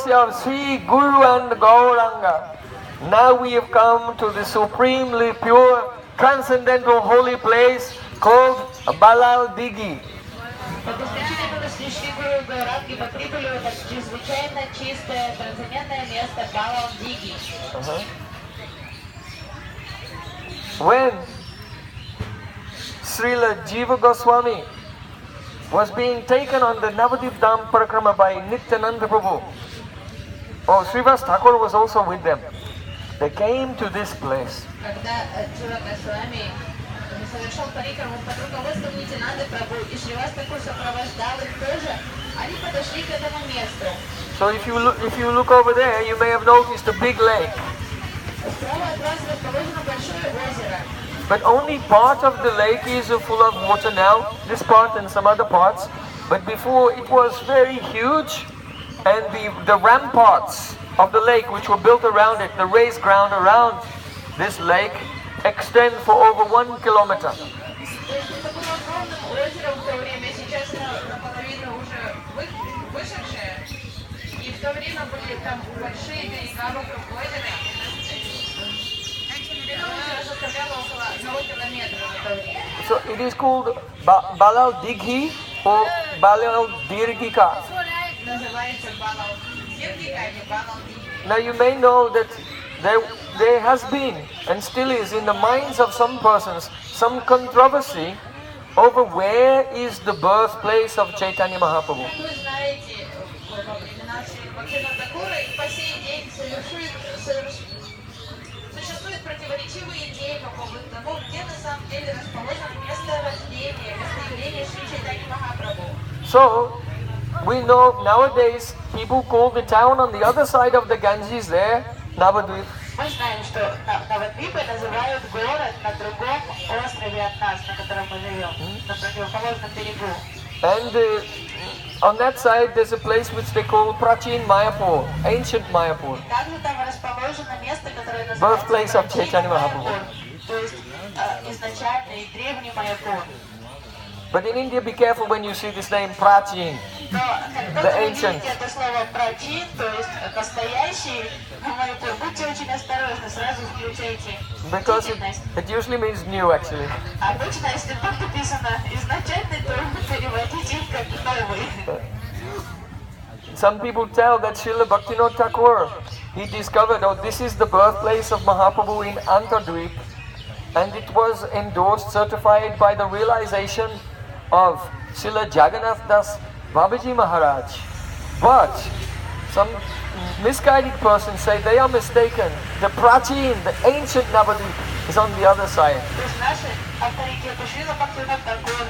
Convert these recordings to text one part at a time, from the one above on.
of Sri Guru and Gauranga. Now we have come to the supremely pure, transcendental holy place called Balal Digi. По бесконечной милости Шри Гуру Гауранги мы прибыли в это чрезвычайно чистое, трансцендентное место Балал Диги. When Srila Jiva Goswami was being taken on the Navadip Dham Parikrama by Nityananda Prabhu, Srivas Thakur was also with them. They came to this place. Когда Джива Госвами совершил парикраму под руководством Нитянанды Прабhu, и Шривас Тхакур сопровождал их тоже, они подошли к этому месту. So if you look over there, you may have noticed a big lake. Справа от вас расположено большое озеро. But only part of the lake is full of water now, this part and some other parts. But before it was very huge, and the ramparts of the lake which were built around it, the raised ground around this lake, extend for over 1 kilometer. So it is called Balal Digi or Balal Dirgika. Now you may know that there has been and still is in the minds of some persons some controversy over where is the birthplace of Chaitanya Mahaprabhu. So we know nowadays people call the town on the other side of the Ganges there Navadvip. Мы знаем, что Навадвипой называют город на другом острове от нас, на котором мы живем, на противоположном берегу. And on that side there's a place which they call Prachin Mayapur, ancient Mayapur. Также там расположено место, которое Birthplace называется of Chaitanya Mahaprabhu. то есть изначальный древний Майяпур. But in India, be careful when you see this name Prachin, Но the когда вы ancient. видите это слово прачин, то есть настоящий Майяпур, будьте очень осторожны, сразу включайте Because бдительность. it usually means new actually. Обычно, если тут написано изначальный, то переводите их как новый. Some people tell that Srila Bhaktivinoda Thakur, he discovered, this is the birthplace of Mahaprabhu in Antardvip, and it was endorsed, certified by the realization of Srila Jagannath Das Babaji Maharaj. But some misguided persons say they are mistaken. The Prachin, the ancient Navadvip, is on the other side. То есть наши авторитеты Шрила Бхактивинода Тхакур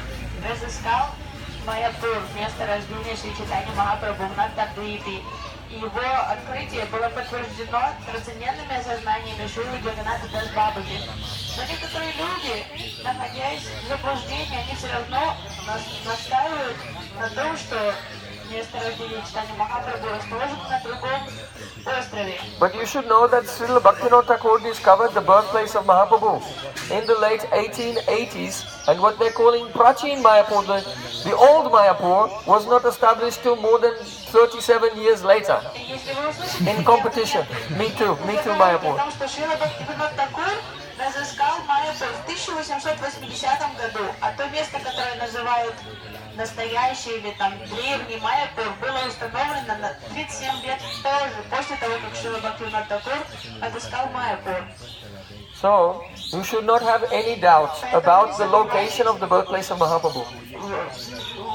разыскал Майяпур, место рождения Шри Чайтаньи Махапрабху в Нандадвипе. И его открытие было подтверждено трансцендентными осознаниями Шрилы Джаганнатха Дас Бабаджи. Но некоторые люди, находясь в заблуждении, они все равно настаивают на том, что место рождения Чайтаньи Махапрабху расположено на другом острове. But you should know that Srila Bhaktivinoda Thakur discovered the birthplace of Mahaprabhu in the late 1880s, and what they're calling Prachin Mayapur, the old Mayapur, was not established till more than 37 years later in competition. Me too Mayapur. Потому что Шрила Бхактивинода Тхакур разыскал Майяпур в 1880 году, а то место, которое называют настоящий или там древний Майяпур, было установлено на 37 лет позже, после того, как Шрила Бхактивинода Тхакур отыскал Майяпур. So, you should not have any doubt about the location of the birthplace of Mahaprabhu.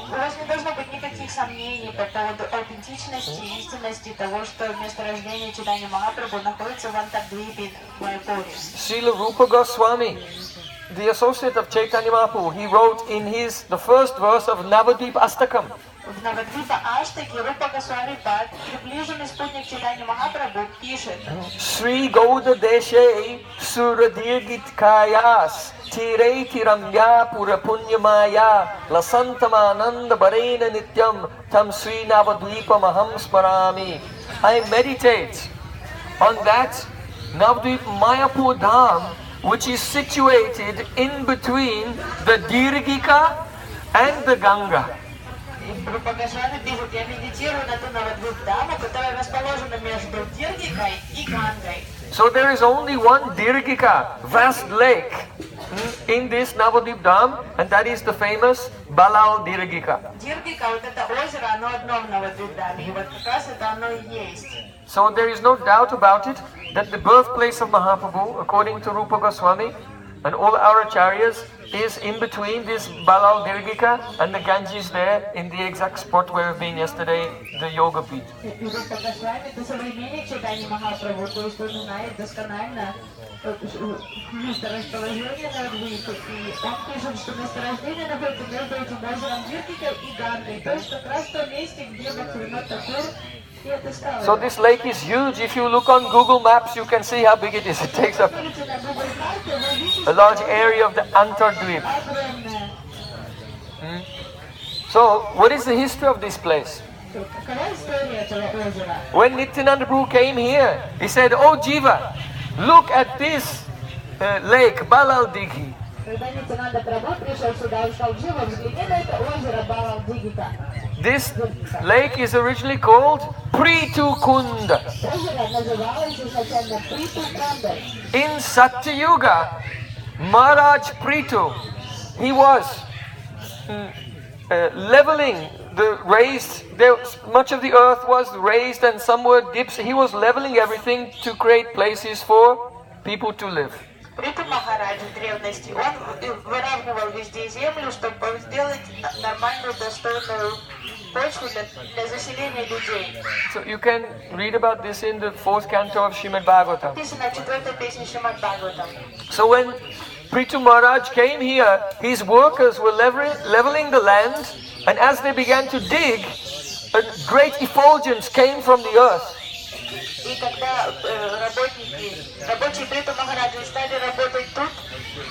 У вас не должно быть никаких сомнений по поводу аутентичности и истинности того, что место рождения Чайтаньи Махапрабху находится в Антардвипе, в Майяпуре. Srila Rupa Goswami, the associate of Chaitanya Mahaprabhu, he wrote in the first verse of Navadvip Astakam. В Навадвипа Аштаке Рупа Госвами Пад, приближенный спутник Чайтаньи Махапрабху, пишет: Sri Gauda Deshe Suradirgit Kayas Tire Tiramya Pura Punyamaya Lasantamananda Barena Nityam Tam Sri Navadvipa Maham Smarami. I meditate on that Navadvip Mayapur Dham, which is situated in between the Dirgika and the Ganga. Группа Госвами пишет, я медитирую на ту Навадвип-даму, которая расположена между Диргикой и Гангой. So there is only one Dirgika, vast lake, in this Navadvip Dham, and that is the famous Balal Dirgika. Диргика, вот это озеро, оно одно в Навадвип-даме, и вот как раз это оно и есть. So there is no doubt about it that the birthplace of Mahaprabhu, according to Rupa Goswami and all our acharyas, is in between this Balal Dirgika and the Ganges there, in the exact spot where we've been yesterday, the Yoga Pit. И Рупа Госвами, это современник читания Махапрабху, то есть он знает досконально месторасположение Навадвипа, и он пишет, что месторождение находится между этим озером Диргика и Гангой, то есть как раз в том месте, где Бхактивинод Такур. So this lake is huge. If you look on Google Maps, you can see how big it is. It takes up a large area of the Antardvip. So, what is the history of this place? When Nityananda Prabhu came here, he said, "Oh Jiva, look at this lake, Balal Digi." This lake is originally called Pritukunda. In Satyuga, Maharaj Pritu, he was leveling the raised, much of the earth was raised and some were dips. He was leveling everything to create places for people to live. Приту Махараджа в древности, он выравнивал везде землю, чтобы сделать нормальную, достойную почву для заселения людей. So you can read about this in the 4th canto of Srimad Bhagavatam. Написано в 4-й песне Шримад Бхагаватам. So when Prithu Maharaj came here, his workers were leveling the land, and as they began to dig, a great effulgence came from the earth. И когда рабочие Приту Махараджа стали работать тут,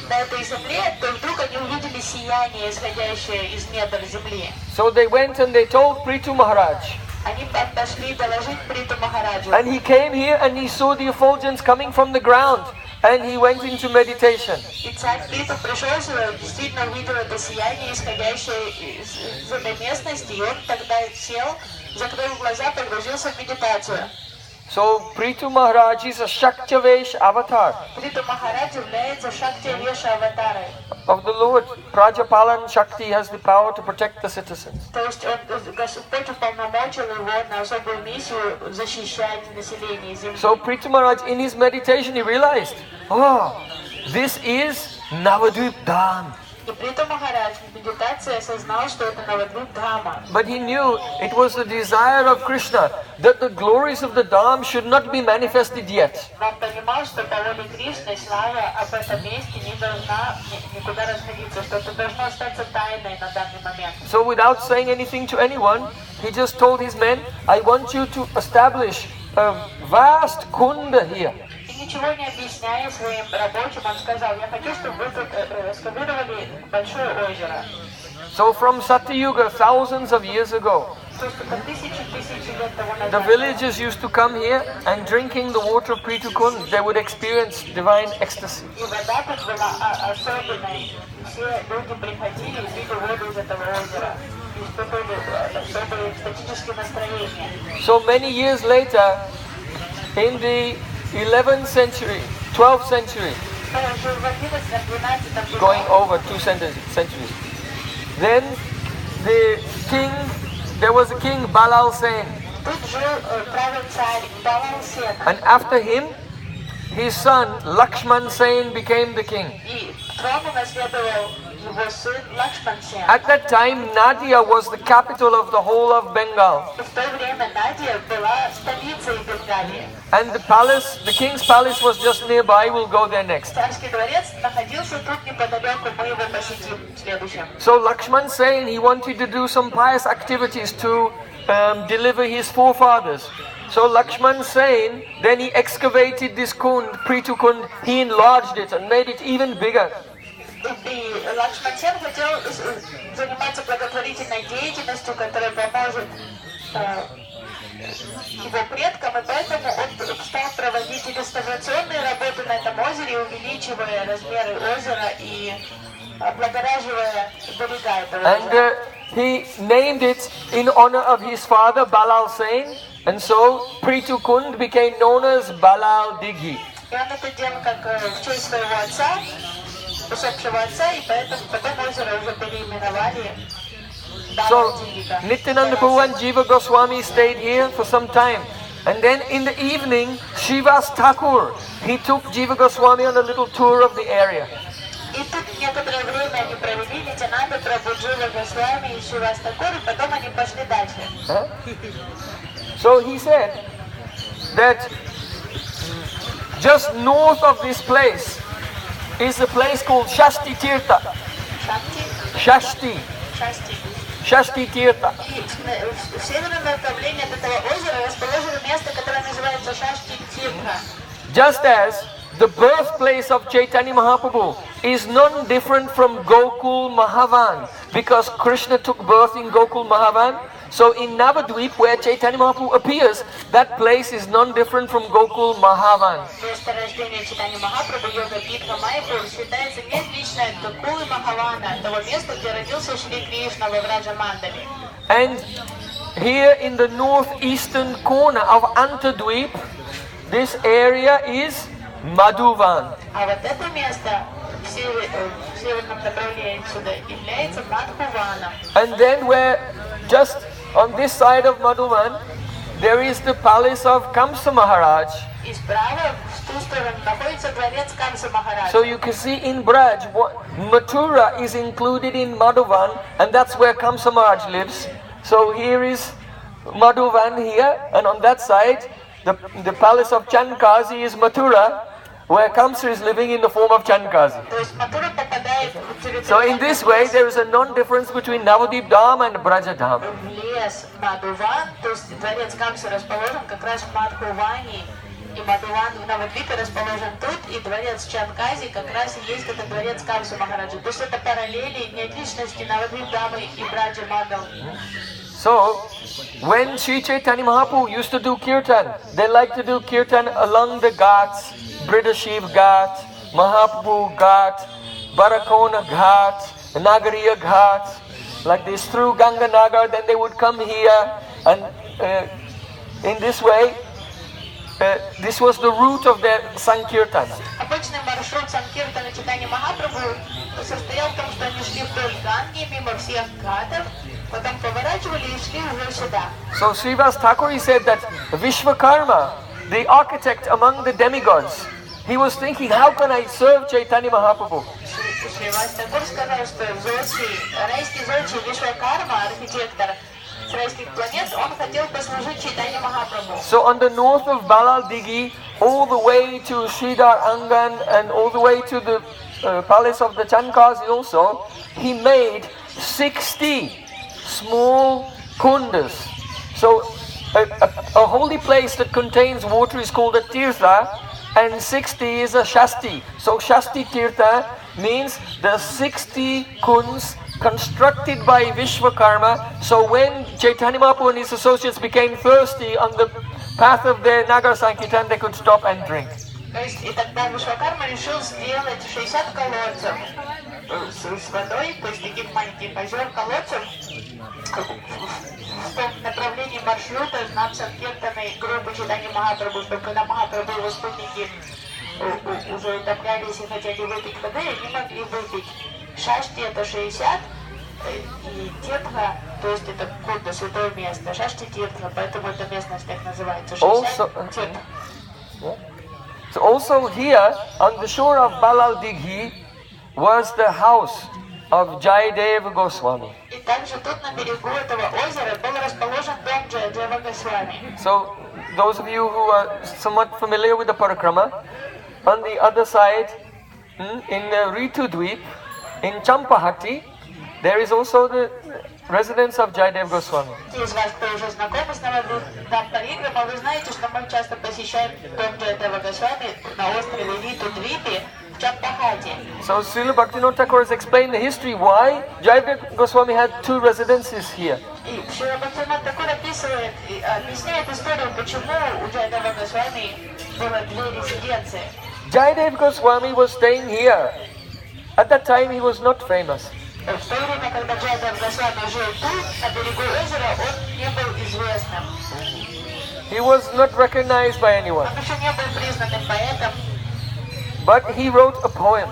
на этой земле, то вдруг они увидели сияние, исходящее из недр земли. So they went and they told Prithu Maharaj. Они пошли доложить Приту Махараджу. And he came here and he saw the effulgence coming from the ground, and he went into meditation. И царь Приту пришел сюда, действительно увидел это сияние, исходящее из этой местности, и он тогда сел, закрыл глаза, погрузился в медитацию. So Prithu Maharaj is a Shaktyavesh avatar Приту Махарадж является Шактивеша аватарой. of the Lord. Prajapalan Shakti has the power to protect the citizens. То есть Господь уполномочил его на особую миссию защищать население земли. So Prithu Maharaj, in his meditation, he realized, oh, this is Navadvip Dham. И Приту Махарадж в медитации осознал, что это Навадвип-дхама. But he knew it was the desire of Krishna that the glories of the Dham should not be manifested yet. Но он понимал, что по воле Кришны слава об этом месте не должна никуда расходиться, что это должно остаться тайной на данный момент. So without saying anything to anyone, he just told his men, I want you to establish a vast kunda here. Ничего не объясняя своим рабочим, он сказал, я хочу, чтобы вы тут экскавировали большое озеро. So from Satyuga, thousands of years ago, the villagers used to come here and drinking the water of Prithu Kund, they would experience divine ecstasy. И вода тут была особенной. Все люди приходили и пили воду из этого озера. И испытывали особое экстатическое настроение. So many years later, in the 11th century, 12th century, going over 2 centuries. Then there was a king, Balal Sen. And after him, his son, Lakshman Sen, became the king. At that time, Nadia was the capital of the whole of Bengal. And the palace, the king's palace was just nearby, we'll go there next. So Lakshman Sen, he wanted to do some pious activities to deliver his forefathers. So Lakshman Sen, then he excavated this kund, Prithu Kund, he enlarged it and made it even bigger. И Лакшман Сен хотел заниматься благотворительной деятельностью, которая поможет его предкам, и поэтому он стал проводить реставрационные работы на этом озере, увеличивая размеры озера и облагораживая берега этого озера. He named it in honor of his father Balal Sain, and so Pritu Kund became known as Balal Digi. И он это делал как в честь своего отца, усопшего отца, и поэтому потом озеро уже переименовали So Балал Диги. Nityananda Prabhu and Jiva Goswami stayed here for some time. And then in the evening, Srivas Thakur, he took Jiva Goswami on a little tour of the area. И тут некоторое время они провели, Нитянанда Прабhu, Джива Госвами и Шривас Такур, и потом они пошли дальше. Huh? So he said that just north of this place is a place called Shasti Tirtha. Шакти? Shasti. Шасти. Shasti Tirtha. И в северном направлении от этого озера расположено место, которое называется Шашти Тиртха. Just as the birthplace of Chaitanya Mahaprabhu is none different from Gokul Mahavan, because Krishna took birth in Gokul Mahavan. So in Navadvip, where Chaitanya Mahaprabhu appears, that place is none different from Gokul Mahavan. Место рождения Чайтаньи Махапрабху, Йога Питха Майпур, считается неотлично от Гокулы Махавана, того места, где родился Шри Кришна во Враджа Мандали. And here in the northeastern corner of Antadvip, this area is Madhuvan. А вот это место в северном направлении сюда является Мадхуваном. And then where just on this side of Madhuvan, there is the palace of Kamsa Maharaj. И справа, в ту сторону, находится дворец Камса Махараджа. So you can see in Braj, Mathura is included in Madhuvan, and that's where Kamsa Maharaj lives. So here is Madhuvan here, and on that side, the palace of Chankazi is Mathura, where Kamsa is living in the form of Chankazi. То есть Матура попадает в территорию. So in this way, there is a non-difference between Navadip Dham and Braja Dham. В лес Мадуван, то есть дворец Камса расположен как раз в Мадхуване, и Мадуван в Навадвипе расположен тут, и дворец Чанкази как раз и есть этот дворец Камса Махараджа. То есть это параллели, не отличности Навадвип Дамы и Браджа Мандал. So, when Sri Chaitanya Mahaprabhu used to do kirtan, they like to do kirtan along the ghats, Bridashiv Ghat, Mahaprabhu Ghat, Barakona Ghat, Nagariya Ghat, like this through Ganga Nagar, then they would come here, and in this way, this was the route of their Sankirtan. Обычный маршрут Санкиртана Чайтаньи Махапрабху состоял в том, что они шли вдоль Ганги, мимо всех гатов, потом поворачивали и шли уже сюда. So Srivas Thakur, he said that Vishwakarma, the architect among the demigods, he was thinking, how can I serve Chaitanya Mahaprabhu? Шривас Такур сказал, что райский Зодчий Вишвакарма, архитектор с райских планет, он хотел послужить Чайтаньи Махапрабху. So on the north of Balal Digi, all the way to Sridhar Angan and all the way to the palace of the Chankazi also, he made 60 small kundas. So a holy place that contains water is called a tirtha, and 60 is a shasti. So Shasti Tirtha means the 60 kunds constructed by Vishwakarma. So when Chaitanya Mahaprabhu and his associates became thirsty on the path of their Nagar Sankirtan, they could stop and drink. То есть и тогда Вишвакарма решил сделать 60 колодцев с водой, то есть таких маленьких озер колодцев в том направлении маршрута нам Санкиртаной группы Чайтаньи Махапрабху, чтобы когда Махапрабху и его спутники уже утоплялись и хотели выпить воды, они могли выпить. Шашти это 60, и Тиртха, то есть это куда святое место, Шашти Тиртха, поэтому эта местность так называется, 60 Тиртха. So also here, on the shore of Balal Digi, was the house of Jayadev Goswami. И также тут на берегу этого озера был расположен дом Джаядева Госвами. So those of you who are somewhat familiar with the parikrama, on the other side, in Ritudvip, in Champahati, there is also the residence of Jayadev Goswami. Те из вас, кто уже знакомы с Навадвипом Парикрама, вы знаете, что мы часто посещаем дом Джаядева Госвами на острове Ритудвипе в Чампахате. So Srila Bhaktivinoda Thakur has explained the history why Jayadev Goswami had two residences here. И Шрила Бхактивинода Тхакур объясняет историю, почему у Джаядева Госвами было две резиденции. Jayadev Goswami was staying here. At that time he was not famous. В то время, когда Джайадев Госвами жил тут, на берегу озера, он не был известным. He was not recognized by anyone. Он еще не был признанным поэтом. But he wrote a poem.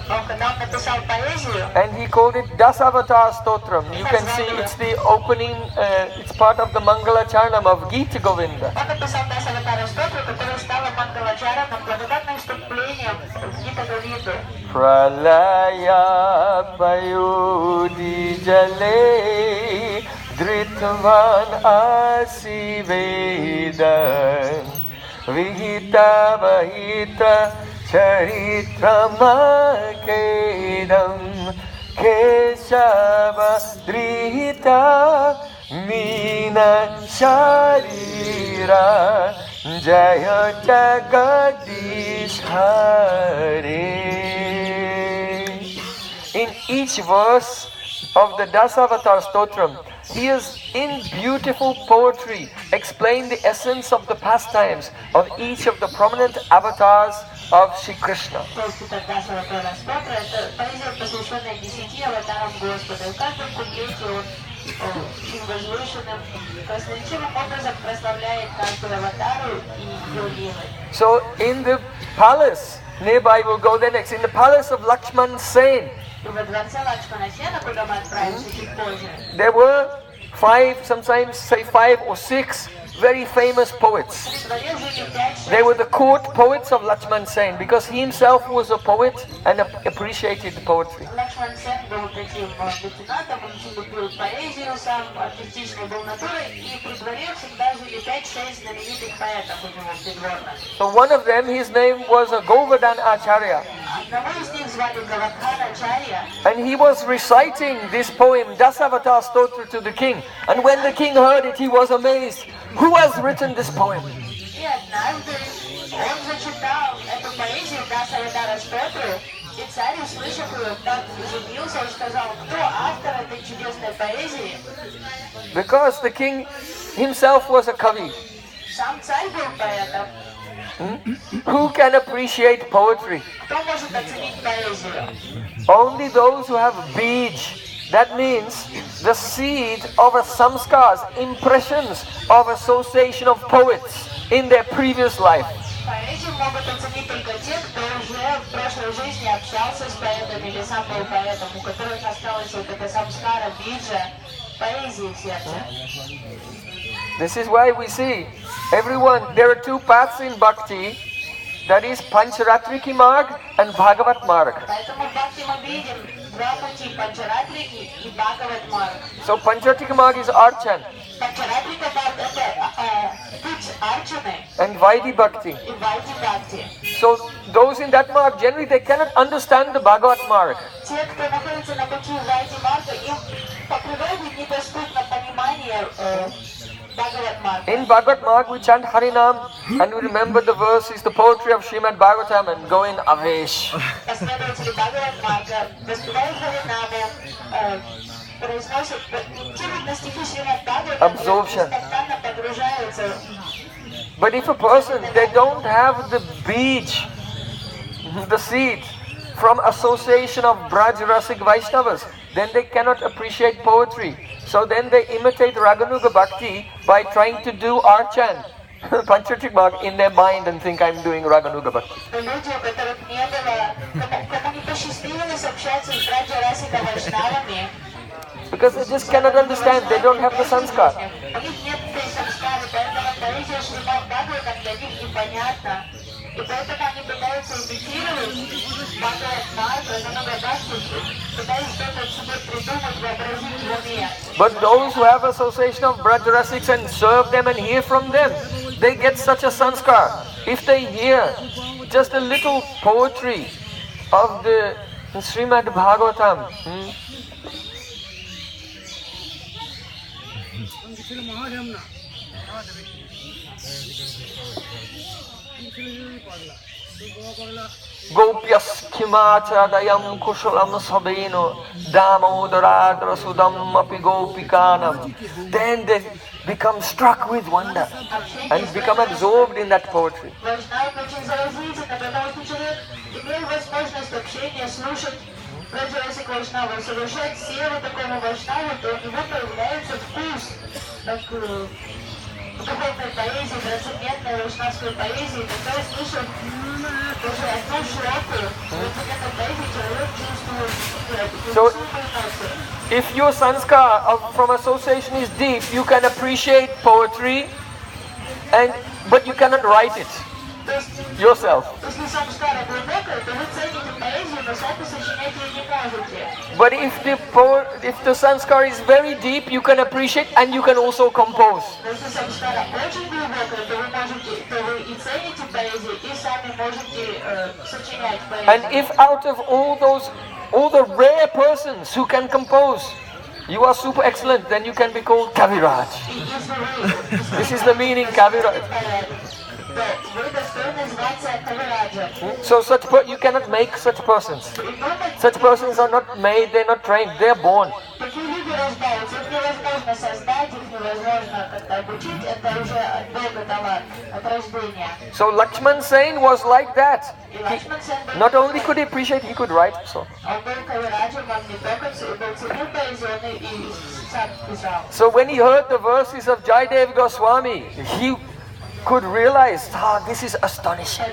Но когда он написал поэзию, And he called it Dasavatar Stotram. You can see it's the opening, it's part of the Mangala Charnam of Gita Govinda. он написал Дасаватара Стотру, которая стала Мангалачараном, благодарным вступлением в Гита Говинду. Pralaya Payudi Jale Dritvan Asi Vedan Vihita Vahita Charitramakedam Keshava Drita Mina Sharira Jaya Jagadish Hare. In each verse of the Dasavatar Stotram, he is in beautiful poetry explained the essence of the pastimes of each of the prominent avatars of Shri Krishna. То есть это Дасаватара Стотра, это поэзия, посвященная 10 аватарам Господа. И в каждом куплете он очень возвышенным, красноречивым образом прославляет каждую аватару и ее лилы. So in the palace, nearby we'll go there next, in the palace of Lakshman Sen, И во дворце Лакшмана Сена, куда мы отправимся чуть позже, there were 5, sometimes say 5 or 6 very famous poets. при дворе жили 5-6. They were the court poets of Lakshman Sen because he himself was a poet and appreciated poetry. Лакшман Сен был таким лейтенантом, он очень любил поэзию, сам артистичной был натурой, и при дворе всегда жили 5-6 знаменитых поэтов у него придворных. So one of them, his name was Govardhan Acharya, Одного из них звали Гавардхана Ачарья, and he was reciting this poem Dasavatar Stotra to the king. And when the king heard it, he was amazed. Who has written this poem? и однажды он зачитал эту поэзию Дасаватара Стотру, и царь, услышав ее, так изумился, он сказал, кто автор этой чудесной поэзии? Because the king himself was a kavi. Сам царь был поэтом. Who can appreciate poetry? Кто может оценить поэзию? Only those who have bij. That means the seed of a samskars, impressions of association of poets in their previous life. Поэзию могут оценить только те, кто уже в прошлой жизни общался с поэтами или сам был поэтом, у которых осталась вот эта самскара, биджа, поэзии в сердце. This is why we see everyone, there are two paths in bhakti, that is Pancharatriki Marg and Bhagavat Marg. Поэтому в бхакти мы видим два пути, Панчаратрики и Бхагават Марг. So Pancharatriki Marg is Archan Панчаратрика Марг это путь Арчаны and Vaidhi Bhakti. и Вайди Бхакти. So those in that marg, generally they cannot understand the Bhagavat Marg. Те, кто находится на пути Вайди Марга, им по природе недоступно понимание Бхагават Марга. In Bhagavat Marg we chant Harinam and we remember the verses, the poetry of Srimad Bhagavatam and go in Avesh. Последователи Бхагават Марга воспевают Харинаму, произносят на стихи Шримад Бхагаватам, Absorption. постоянно погружаются. But if a person, they don't have the bij, the seed from association of Braj Rasik Vaishnavas, then they cannot appreciate poetry. So then they imitate Raganuga Bhakti by trying to do Archan, Pancharatik Marg in their mind and think I'm doing Raganuga Bhakti. Люди, у которых не было, кому не посчастливилось общаться с Браджа Расика Вайшнавами, Because they just cannot understand, they don't have the sanskar. у них нет этой самскары, поэтому поэзия Шримад Бхагаватам для них непонятна. И поэтому они пытаются имитировать Бхагават Марг, Рагунуга Бхакти, пытаются что-то себе придумать, вообразить в уме. But those who have association of Braj Rasiks and serve them and hear from them, they get such a sanskar. If they hear just a little poetry of the Srimad Bhagavatam, Gopyas Kimachadayam Kushalam Sabeno Damodaradra Sudam Api Gopikanam. Then they become struck with wonder and become absorbed in that poetry. Вайшнавы очень заразительно, потому что человек имеет возможность общения, слушать прежде если к вайшнаву совершать севу такому вайшнаву, то у него появляется вкус так, духовной поэзии, трансцендентной вайшнавской поэзии, когда слышит уже одну широкую трансцендентную поэзию, человек чувствует эмоции. If your sanskar from association is deep, you can appreciate poetry, but you cannot write it yourself. Если самскара глубокая, то вы цените поэзию, но сами сочинять ее не можете. But if the sanskar is very deep, you can appreciate and you can also compose. Но если самскара очень глубокая, то вы и цените поэзию, и сами можете сочинять поэзию. And if out of all the rare persons who can compose, you are super excellent, then you can be called Kaviraj. This is the meaning, Kaviraj. So you cannot make such persons. Such persons are not made, they're not trained, they're born. So Lakshman Sen was like that. Not only could he appreciate, he could write also. So when he heard the verses of Jaidev Goswami, he could realize, this is astonishing.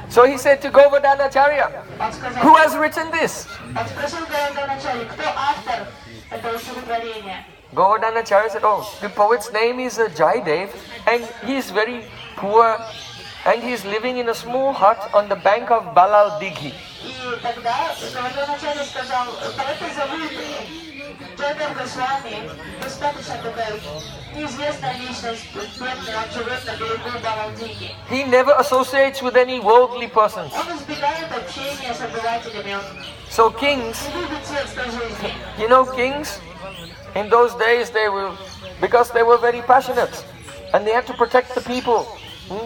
So he said to Govardhanacharya, who has written this? Govardhanacharya said, the poet's name is Jaidev, and he is very poor, and he is living in a small hut on the bank of Balal Digi. Джайдев Госвами достаточно такая неизвестная личность, бедный, он живет на берегу Балал-Диги. He never associates with any worldly persons. Он избегает общения с обывателями. So kings, Не любит светской жизни. you know, kings, in those days because they were very passionate, and they had to protect the people,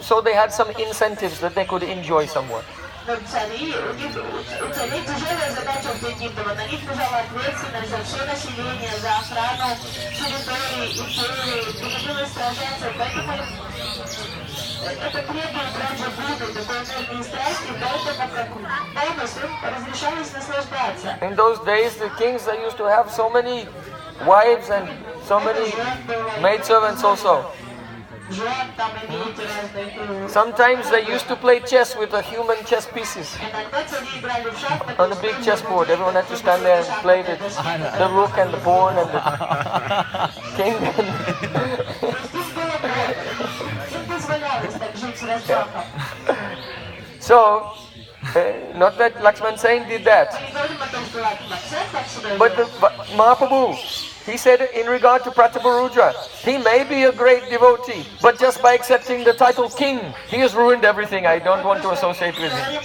so they had some incentives that they could enjoy somewhat. Но цари, у царей тяжелая задача в день Гимдова. На них лежала ответственность за все население, за охрану территории, империи, трудилось сражаться. Поэтому это требует раньше блюда, такой энергии и страсти, поэтому как бонус им разрешалось наслаждаться. In those days, the kings, they used to have so many wives and so many maidservants also. Sometimes they used to play chess with the human chess pieces on a big chessboard. Everyone had to stand there and play with the rook and the pawn and the king. So, not that Lakshman Sen did that, but Mahaprabhu, he said in regard to Prataparudra, he may be a great devotee, but just by accepting the title king, he has ruined everything. I don't want to associate with him.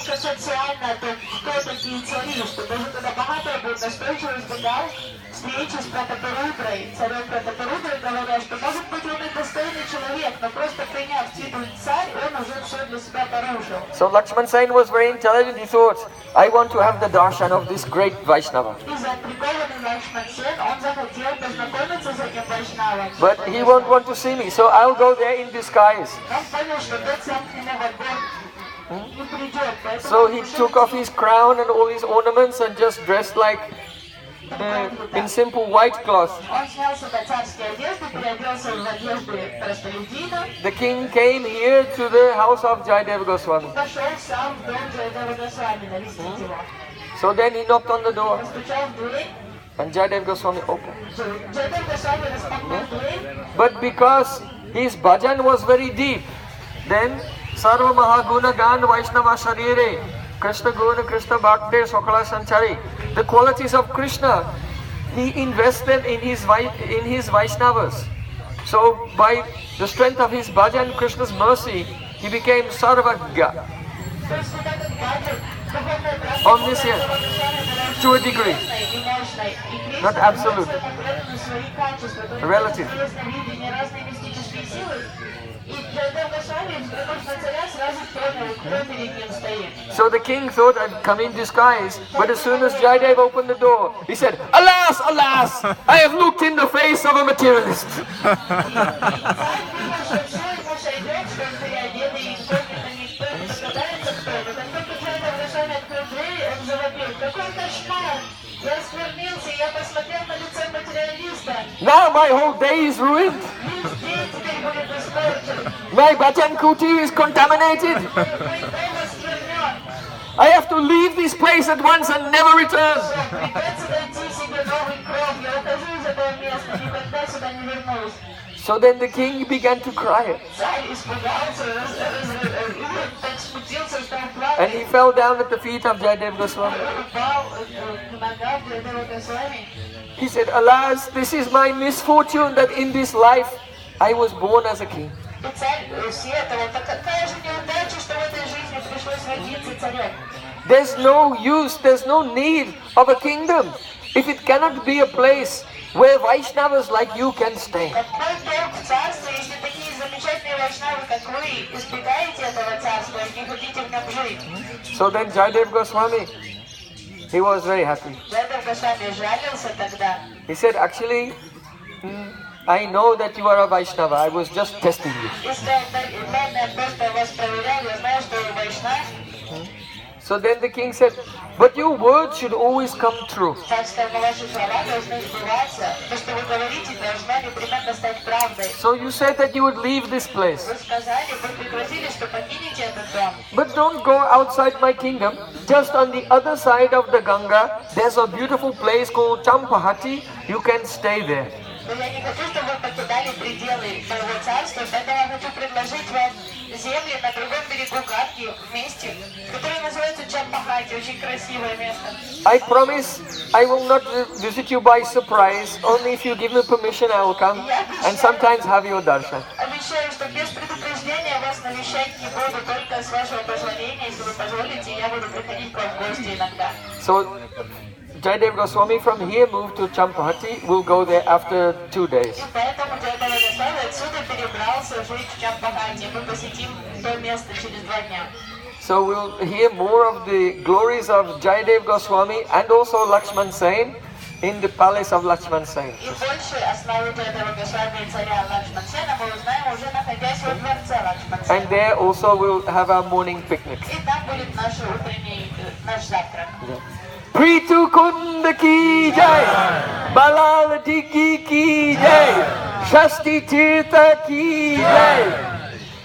So Lakshman Sen was very intelligent. He thought, I want to have the darshan of this great Vaishnava. But he won't want to see me, so I'll go there in disguise. So he took off his crown and all his ornaments and just dressed like in simple white cloth. The king came here to the house of Jaidev Goswami. So then he knocked on the door. And Jaidev Goswami opened. But because his bhajan was very deep, then Sarva Mahaguna Gan Vaishnava Sharire Krishna Guna Krishna Bhakti Sokala Sanchari, the qualities of Krishna, he invests them in his Vaishnavas. So by the strength of his bhajan, Krishna's mercy, he became Sarvagya. Omniscient, to a degree, not absolute, relative. So the king thought I'd come in disguise, but as soon as Jaidev opened the door, he said, "Alas, alas, I have looked in the face of a materialist." Now my whole day is ruined. Весь день теперь будет испорчен. My bhajan kuti is contaminated. Мой дом осквернен. I have to leave this place at once and never return. Придется найти себе новый кров. Я ухожу из этого места, никогда сюда не вернусь. So then the king began to cry. Царь испугался, так смутился, стал And he плакать. fell down at the feet of Jayadev Goswami. Упал к ногам Джайадева Госвами. He said, alas, this is my misfortune that in this life I was born as a king. И царь сетовал, так какая же неудача, что в этой жизни пришлось родиться царем. There's no use, there's no need of a kingdom if it cannot be a place where Vaishnavas like you can stay. Какой толк в царстве, если такие замечательные вайшнавы, как вы, избегаете этого царства и не хотите в нем жить? So then Jayadev Goswami, he was very happy. Джайадев Госвами жалился тогда. He said, actually, I know that you are a Vaishnava, I was just testing you. И сказал, ладно, я просто вас проверял, я знаю, что вы вайшнав. So then the king said, but your words should always come true. Царь сказал, но ваши слова должны сбываться. То, что вы говорите, должно непременно стать правдой. So you said that you would leave this place. Вы сказали, вы пригрозили, что покинете этот дом. But don't go outside my kingdom. Just on the other side of the Ganga, there's a beautiful place called Champahati. You can stay there. Но я не хочу, чтобы вы покидали пределы моего царства, поэтому я хочу предложить вам земли на другом берегу Ганги, в месте, которое называется Чампахати, очень красивое место. I promise I will not visit you by surprise. Only if you give me permission I will come and sometimes have your darshan. Обещаю, что без предупреждения вас навещать не буду, только с вашего позволения, если вы позволите, я буду приходить к вам в гости иногда. So Jayadev Goswami from here moved to Champahati. We'll go there after 2 days. И поэтому Джайадева Госвами отсюда перебрался жить в Чампахати. Мы посетим то место через 2 дня. So we'll hear more of the glories of Jayadev Goswami and also Lakshman Sen in the palace of Lakshman Sen. И больше о славе Джайадева Госвами и царя Лакшмансена мы узнаем уже находясь во дворце Лакшмансена. And there also we'll have our morning picnic. И там будет наш утренний, наш завтрак. Pritu Kund ki jai, Balal Digi ki jai, Shasti Tirtha ki jai,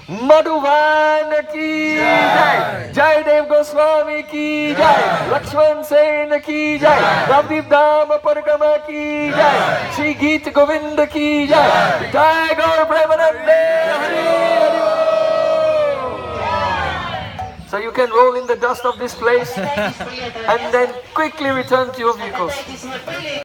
Madhuvan ki jai, Jayadev Goswami ki jai, Lakshman Sen ki jai, Navdeep Dham Paragama ki jai, Shri Geet Govind ki jai, Jai Gaur Premanande Hari Hari. So you can roll in the dust of this place and then quickly return to your vehicles.